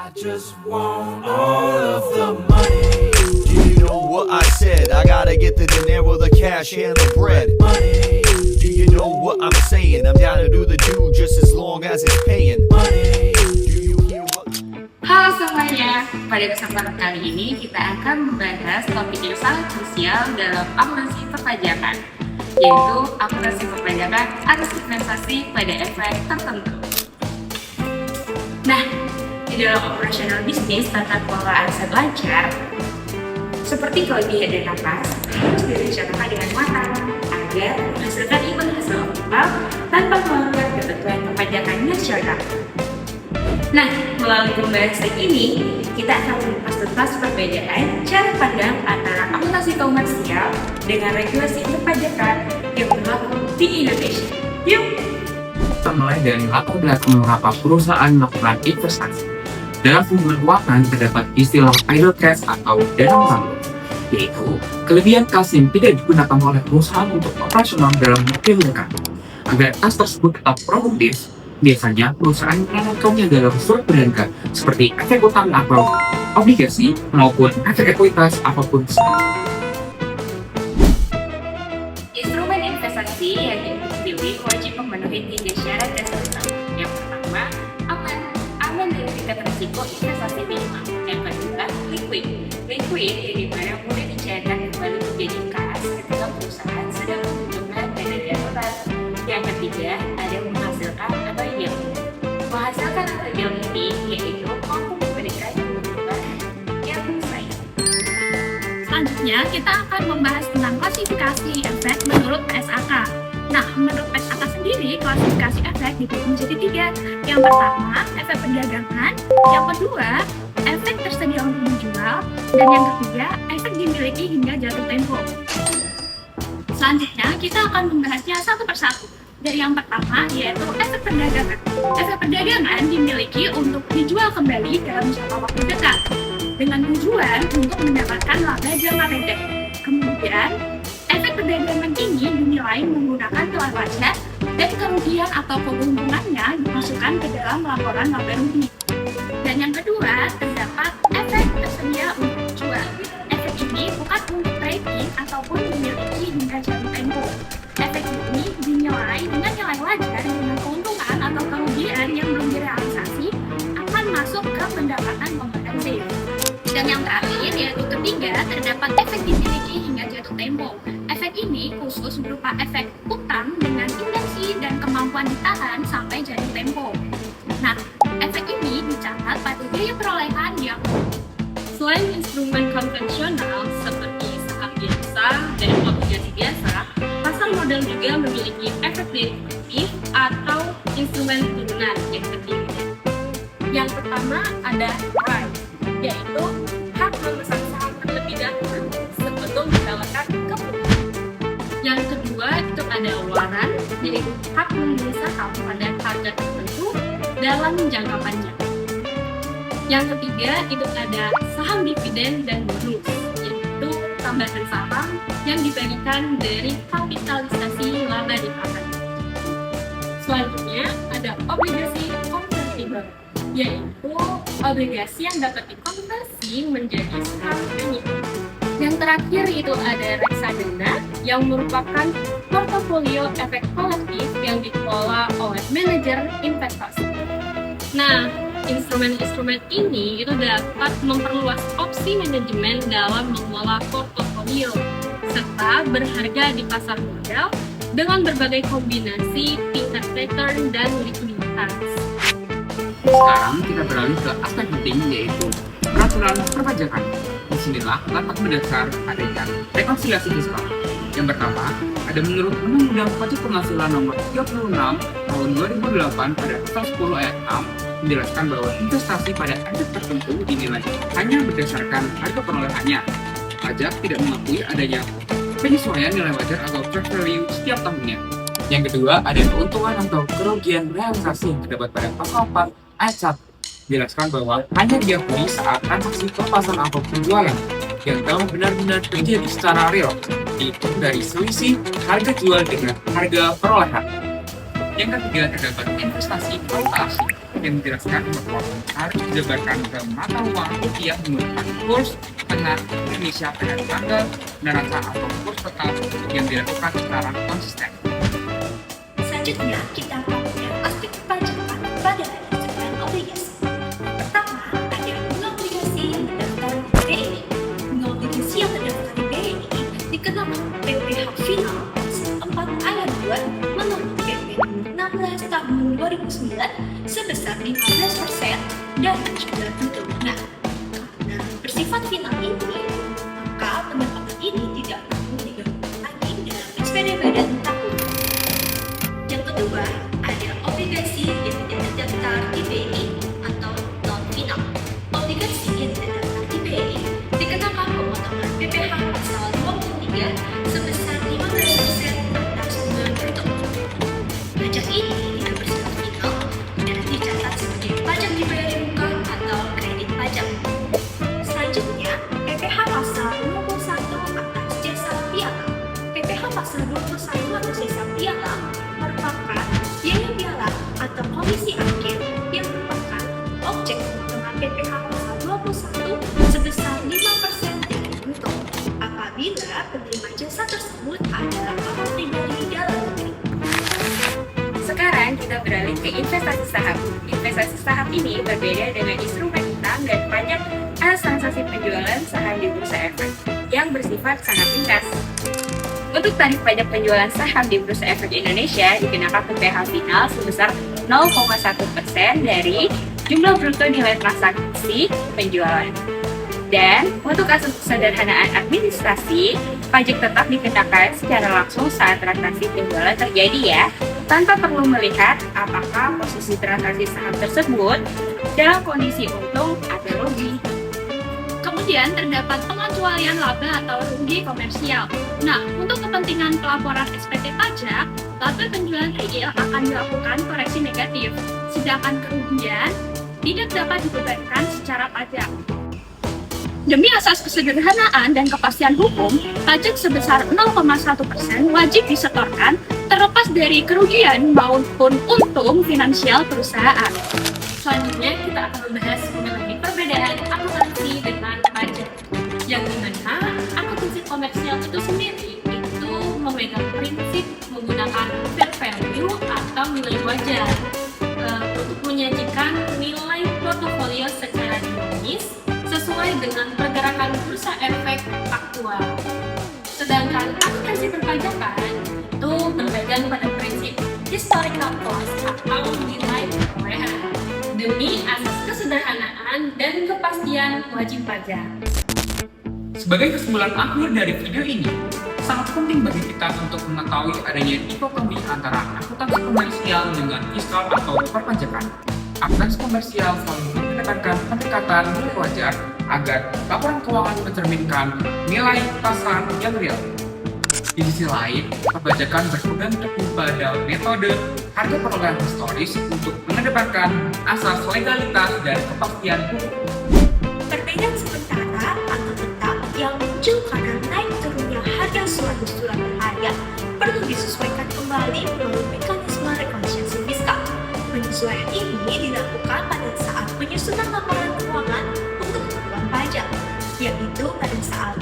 I just want all of the money. Do you know what I said? I gotta get the dinero, the cash, and the bread. Money. Do you know what I'm saying? I'm down to do the do just as long as it's paying. Money. Do you hear what? Halo semuanya, pada kesempatan kali ini kita akan membahas topik yang sangat krusial dalam akuntansi perpajakan, yaitu akuntansi perpajakan atas investasi pada efek tertentu. Nah, di dalam operasional bisnis tata kelola aset lancar, seperti kelebihan dan nafas, harus direncanakan dengan matang agar menghasilkan imbal hasil optimal tanpa melanggar ketentuan perpajakan nasional. Nah, melalui pembahasan ini, kita akan mengupas tuntas perbedaan cara pandang antara akuntansi komersial dengan regulasi perpajakan yang berlaku di Indonesia. Yuk! Kita mulai dari latar belakang mengapa perusahaan melakukan investasi. Dalam hubungan keuangan terdapat istilah idle cash atau dana nganggur, yaitu kelebihan kas yang tidak digunakan oleh perusahaan untuk operasional dalam waktu yang dekat. Agar kas tersebut tetap produktif, biasanya perusahaan menanamkannya dalam surat berharga seperti efek utang atau obligasi maupun efek ekuitas apapun. Instrumen investasi yang dipilih wajib memenuhi 3 syarat dasar. Yang pertama, aman dari tingkat risiko investasi minimal. Yang kedua, liquid di mana mudah dicairkan kembali menjadi kas ketika perusahaan sedang membutuhkan dana darurat. Yang ketiga, ada menghasilkan atau yield. Menghasilkan atau yield ini yaitu mampu memberikan keuntungan yang besar. Selanjutnya, kita akan membahas tentang klasifikasi efek menurut PSAK. Nah, menurut PSAK sendiri, klasifikasi efek dibagi menjadi 3. Yang pertama, efek perdagangan. Yang kedua, efek tersedia untuk dijual. Dan yang ketiga, efek dimiliki hingga jatuh tempo. Selanjutnya, kita akan membahasnya satu persatu. Dari yang pertama, yaitu efek perdagangan. Efek perdagangan dimiliki untuk dijual kembali dalam jangka waktu dekat, dengan tujuan untuk mendapatkan laba jangka pendek. Kemudian, efek perdagangan ini dinilai menggunakan nilai wajar dan kerugian atau keuntungannya dimasukkan ke dalam laporan laba rugi. Dan yang kedua, terdapat efek tersedia untuk dijual. Efek ini bukan untuk trading ataupun dimiliki hingga jatuh tempo. Efek ini dinilai dengan nilai wajar dengan keuntungan atau kerugian yang belum direalisasi akan masuk ke pendapatan komprehensif. Dan yang terakhir, yaitu ketiga, terdapat efek dimiliki hingga jatuh tempo. Efek ini khusus berupa efek utang dengan intensi dan kemampuan ditahan sampai jatuh tempo. Nah, efek ini dicatat pada biaya perolehan yang selain instrumen konvensional seperti saham biasa dan obligasi biasa, pasar modal juga memiliki efek derivatif atau instrumen turunan yang ketiga. Yang pertama ada right, yaitu hak memesan saham terlebih dahulu sebelum ditawarkan ke publik. Yang kedua itu ada warrant, yaitu hak membeli saham pada harga tertentu dalam jangka panjang. Yang ketiga itu ada saham dividen dan bonus, yaitu tambahan saham yang dibagikan dari kapitalisasi laba di pasar. Selanjutnya ada obligasi konvertible, yaitu obligasi yang dapat dikonversi menjadi saham emiten. Yang terakhir itu ada reksadana yang merupakan portofolio efek kolektif yang dikelola oleh manajer investasi. Nah, instrumen-instrumen ini itu dapat memperluas opsi manajemen dalam mengelola portofolio serta berharga di pasar modal dengan berbagai kombinasi tingkat return dan likuiditas. Sekarang kita beralih ke aspek penting, yaitu peraturan perpajakan. Disinilah letak mendasar adanya rekonsiliasi fiskal. Yang pertama, ada menurut Undang-Undang Pajak Penghasilan Nomor 36 Tahun 2008 pada pasal 10 ayat 6 menjelaskan bahwa investasi pada aset tertentu dinilai hanya berdasarkan harga perolehannya. Pajak tidak mengakui adanya penyesuaian nilai wajar atau fair value setiap tahunnya. Yang kedua, ada keuntungan atau kerugian realisasi yang terdapat pada pasal 4 ayat 1. Jelaskan bahwa hanya diakui saat transaksi pelepasan atau penjualan yang telah benar-benar terjadi secara real, dihitung dari selisih harga jual dengan harga perolehan. Yang ketiga, terdapat investasi valuta asing yang menjelaskan bahwa harus disebarkan ke mata uang rupiah menggunakan kurs tengah Indonesia pada tanggal penerapan atau kurs tetap yang dilakukan secara konsisten. Selanjutnya, kita akan melihat aspek perpajakan pada instrumen obligasi. Pertama, ada bunga obligasi yang terdaftar di BNI. Bunga obligasi yang terdaftar di BNI dikenakan PPh final pasal 4 ayat 2 menurut PP 16 tahun 2009 sebesar 15% dari jumlah bruto bunga. Karena bersifat final ini, maka pendapatan ini tidak perlu digabungkan lagi dalam SPDB dan tahun. Yang kedua, ada obligasi yang tidak terdaftar di BNI atau non-final. Obligasi yang tidak terdaftar di BNI dikenakan pemotongan PPh pasal 23 sebesar 15% atas bunga bruto. Pajak ini tidak bersifat final dan dicatat sebagai pajak dibayar di muka atau kredit pajak. Selanjutnya, PPh pasal 21 atas jasa piagam. PPh pasal 21 atas jasa piagam merupakan biaya piala atau komisi akhir yang merupakan objek potongan PPh pasal 21 sebesar 5% dari bruto apabila penerima jasa tersebut adalah orang pribadi dalam negeri. Sekarang kita beralih ke investasi saham. Investasi saham ini berbeda dengan instrumen utang dan pajak atas transaksi penjualan saham di Bursa Efek yang bersifat sangat ringkas. Untuk tarif pajak penjualan saham di Bursa Efek Indonesia dikenakan PPh final sebesar 0,1% dari jumlah bruto nilai transaksi penjualan. Dan untuk kasus kesederhanaan administrasi, pajak tetap dikenakan secara langsung saat transaksi penjualan terjadi ya, tanpa perlu melihat apakah posisi transaksi saham tersebut dalam kondisi untung atau rugi. Kemudian terdapat pengecualian laba atau rugi komersial. Nah, untuk kepentingan pelaporan SPT pajak, laba penjualan real akan dilakukan koreksi negatif, sedangkan kerugian tidak dapat dibebankan secara pajak. Demi asas kesederhanaan dan kepastian hukum, pajak sebesar 0,1% wajib disetorkan terlepas dari kerugian maupun untung finansial perusahaan. Selanjutnya kita akan membahas mengenai perbedaan akuntansi dengan pajak. Yang dimana akuntansi komersial itu sendiri itu memegang prinsip menggunakan fair value atau nilai wajar untuk menyajikan nilai portofolio secara dinamis sesuai dengan pergerakan bursa efek aktual. Sedangkan akuntansi perpajakan itu berpegang pada prinsip historical cost atau nilai perolehan demi asas kesederhanaan dan kepastian wajib pajak. Sebagai kesimpulan akhir dari video ini, sangat penting bagi kita untuk mengetahui adanya dikotomi antara akuntansi komersial dengan fiskal atau perpajakan. Akuntansi komersial selalu menekankan pendekatan nilai wajar agar laporan keuangan mencerminkan nilai pasar yang real. Di sisi lain, perpajakan berpegang teguh pada metode harga perolehan historis untuk mengedepankan asas legalitas dan kepastian hukum. Perbedaan sementara atau tetap yang muncul karena naik turunnya harga suatu surat berharga perlu disesuaikan kembali melalui mekanisme rekonsiliasi fiskal. Penyesuaian ini dilakukan pada saat penyusunan laporan keuangan untuk keperluan pajak, yaitu pada saat